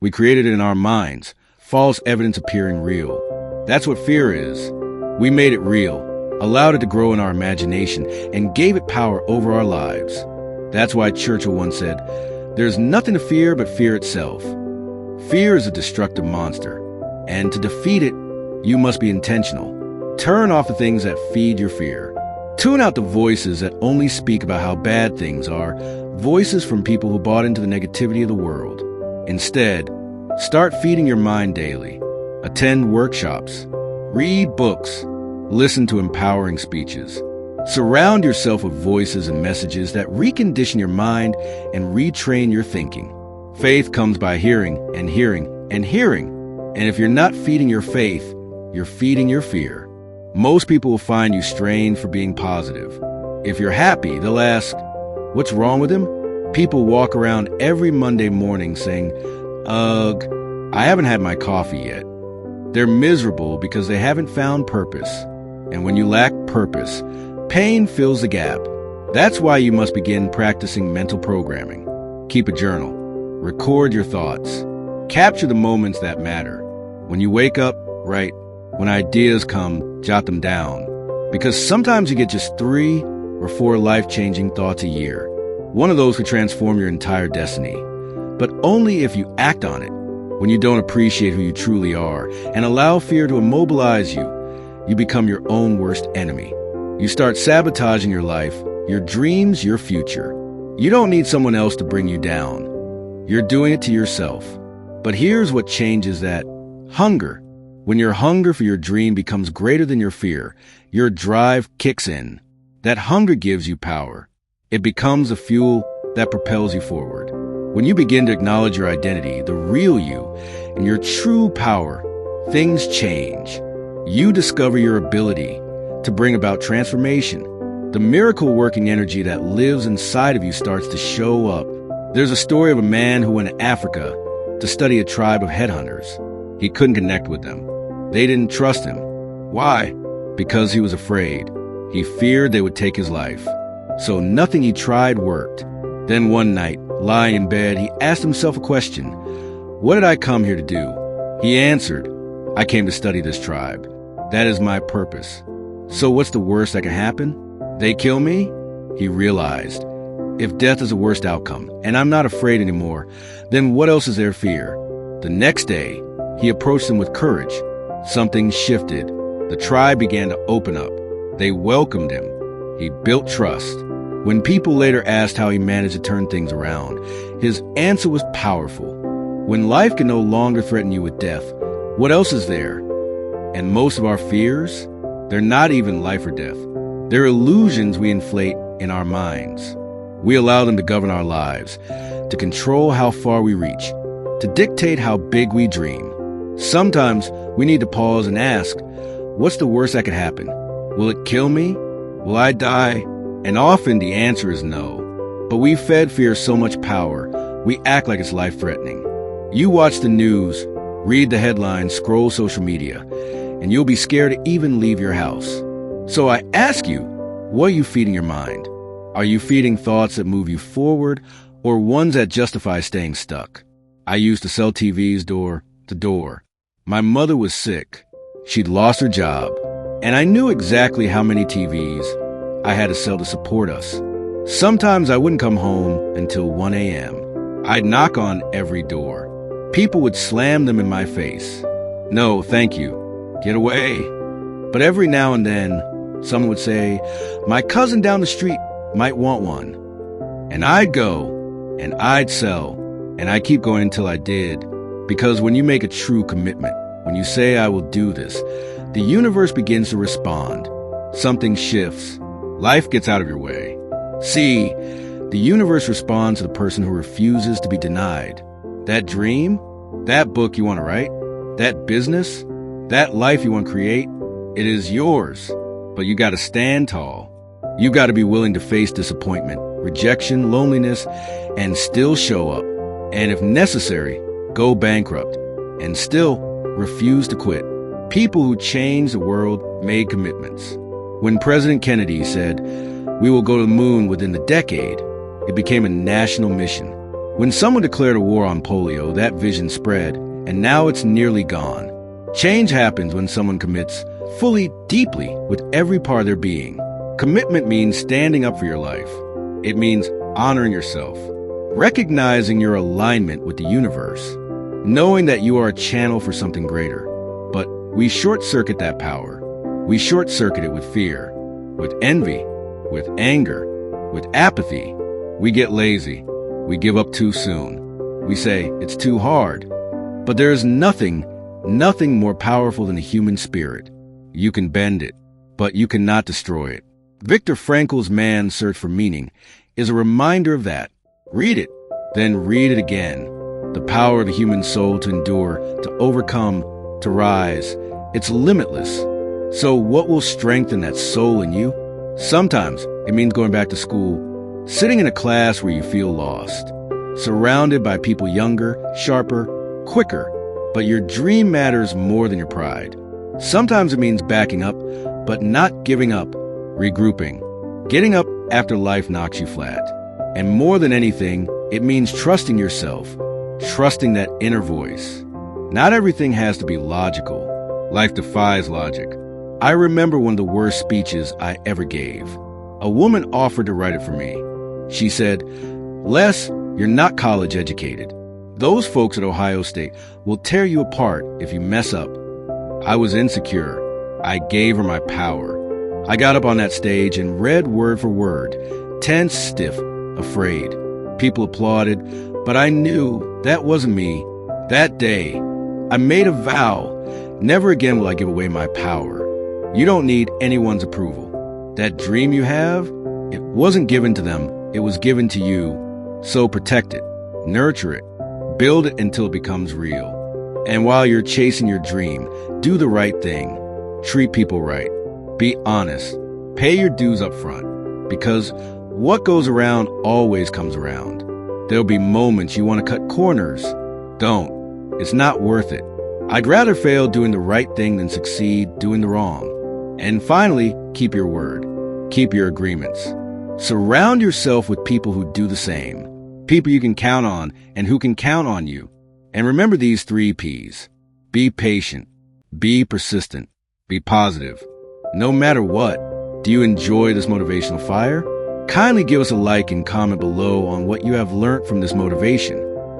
We created it in our minds, false evidence appearing real. That's what fear is. We made it real, allowed it to grow in our imagination, and gave it power over our lives. That's why Churchill once said, "There's nothing to fear but fear itself." Fear is a destructive monster, and to defeat it, you must be intentional. Turn off the things that feed your fear. Tune out the voices that only speak about how bad things are, voices from people who bought into the negativity of the world. Instead, start feeding your mind daily. Attend workshops. Read books. Listen to empowering speeches. Surround yourself with voices and messages that recondition your mind and retrain your thinking. Faith comes by hearing and hearing and hearing. And if you're not feeding your faith, you're feeding your fear. Most people will find you strained for being positive. If you're happy, they'll ask, "What's wrong with him?" People walk around every Monday morning saying, "Ugh, I haven't had my coffee yet." They're miserable because they haven't found purpose. And when you lack purpose, pain fills the gap. That's why you must begin practicing mental programming. Keep a journal. Record your thoughts. Capture the moments that matter. When you wake up, write. When ideas come, jot them down. Because sometimes you get just 3 or 4 life-changing thoughts a year. One of those could transform your entire destiny. But only if you act on it. When you don't appreciate who you truly are and allow fear to immobilize you, you become your own worst enemy. You start sabotaging your life, your dreams, your future. You don't need someone else to bring you down. You're doing it to yourself. But here's what changes that. Hunger. When your hunger for your dream becomes greater than your fear, your drive kicks in. That hunger gives you power. It becomes the fuel that propels you forward. When you begin to acknowledge your identity, the real you, and your true power, things change. You discover your ability to bring about transformation. The miracle-working energy that lives inside of you starts to show up. There's a story of a man who went to Africa to study a tribe of headhunters. He couldn't connect with them. They didn't trust him. Why? Because he was afraid. He feared they would take his life. So nothing he tried worked. Then one night, lying in bed, he asked himself a question. What did I come here to do? He answered, I came to study this tribe. That is my purpose. So what's the worst that can happen? They kill me? He realized, if death is the worst outcome, and I'm not afraid anymore, then what else is there to fear? The next day, he approached them with courage. Something shifted. The tribe began to open up. They welcomed him. He built trust. When people later asked how he managed to turn things around, his answer was powerful. When life can no longer threaten you with death, what else is there? And most of our fears, they're not even life or death. They're illusions we inflate in our minds. We allow them to govern our lives, to control how far we reach, to dictate how big we dream. Sometimes we need to pause and ask, what's the worst that could happen? Will it kill me? Will I die? And often the answer is no. But we fed fear so much power, we act like it's life-threatening. You watch the news, read the headlines, scroll social media, and you'll be scared to even leave your house. So I ask you, what are you feeding your mind? Are you feeding thoughts that move you forward or ones that justify staying stuck? I used to sell TVs door to door. My mother was sick. She'd lost her job. And I knew exactly how many TVs I had to sell to support us. Sometimes I wouldn't come home until 1 a.m. I'd knock on every door. People would slam them in my face. No, thank you. Get away. But every now and then, someone would say, my cousin down the street might want one. And I'd go, and I'd sell, and I'd keep going until I did. Because when you make a true commitment, when you say, I will do this, the universe begins to respond. Something shifts. Life gets out of your way. See, the universe responds to the person who refuses to be denied. That dream, that book you want to write, that business, that life you want to create, it is yours. But you got to stand tall. You got to be willing to face disappointment, rejection, loneliness, and still show up. And if necessary, go bankrupt. And still refuse to quit. People who changed the world made commitments. When President Kennedy said, we will go to the moon within the decade, it became a national mission. When someone declared a war on polio, that vision spread, and now it's nearly gone. Change happens when someone commits fully, deeply, with every part of their being. Commitment means standing up for your life. It means honoring yourself, recognizing your alignment with the universe, knowing that you are a channel for something greater. But we short-circuit that power. We short-circuit it with fear, with envy, with anger, with apathy. We get lazy. We give up too soon. We say, it's too hard. But there is nothing more powerful than the human spirit. You can bend it, but you cannot destroy it. Viktor Frankl's Man's Search for Meaning is a reminder of that. Read it, then read it again. The power of the human soul to endure, to overcome, to rise. It's limitless. So what will strengthen that soul in you? Sometimes it means going back to school, sitting in a class where you feel lost, surrounded by people younger, sharper, quicker, but your dream matters more than your pride. Sometimes it means backing up, but not giving up, regrouping, getting up after life knocks you flat. And more than anything, it means trusting yourself, trusting that inner voice. Not everything has to be logical. Life defies logic. I remember one of the worst speeches I ever gave. A woman offered to write it for me. She said, Les, you're not college educated. Those folks at Ohio State will tear you apart if you mess up. I was insecure. I gave her my power. I got up on that stage and read word for word, tense, stiff, afraid. People applauded, but I knew that wasn't me. That day, I made a vow. Never again will I give away my power. You don't need anyone's approval. That dream you have, it wasn't given to them. It was given to you. So protect it, nurture it, build it until it becomes real. And while you're chasing your dream, do the right thing. Treat people right. Be honest. Pay your dues up front. Because what goes around always comes around. There'll be moments you want to cut corners. Don't. It's not worth it. I'd rather fail doing the right thing than succeed doing the wrong. And finally, keep your word. Keep your agreements. Surround yourself with people who do the same. People you can count on and who can count on you. And remember these 3 P's. Be patient. Be persistent. Be positive. No matter what, do you enjoy this motivational fire? Kindly give us a like and comment below on what you have learned from this motivation.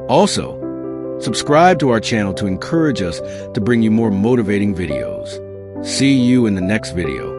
Also, subscribe to our channel to encourage us to bring you more motivating videos. See you in the next video.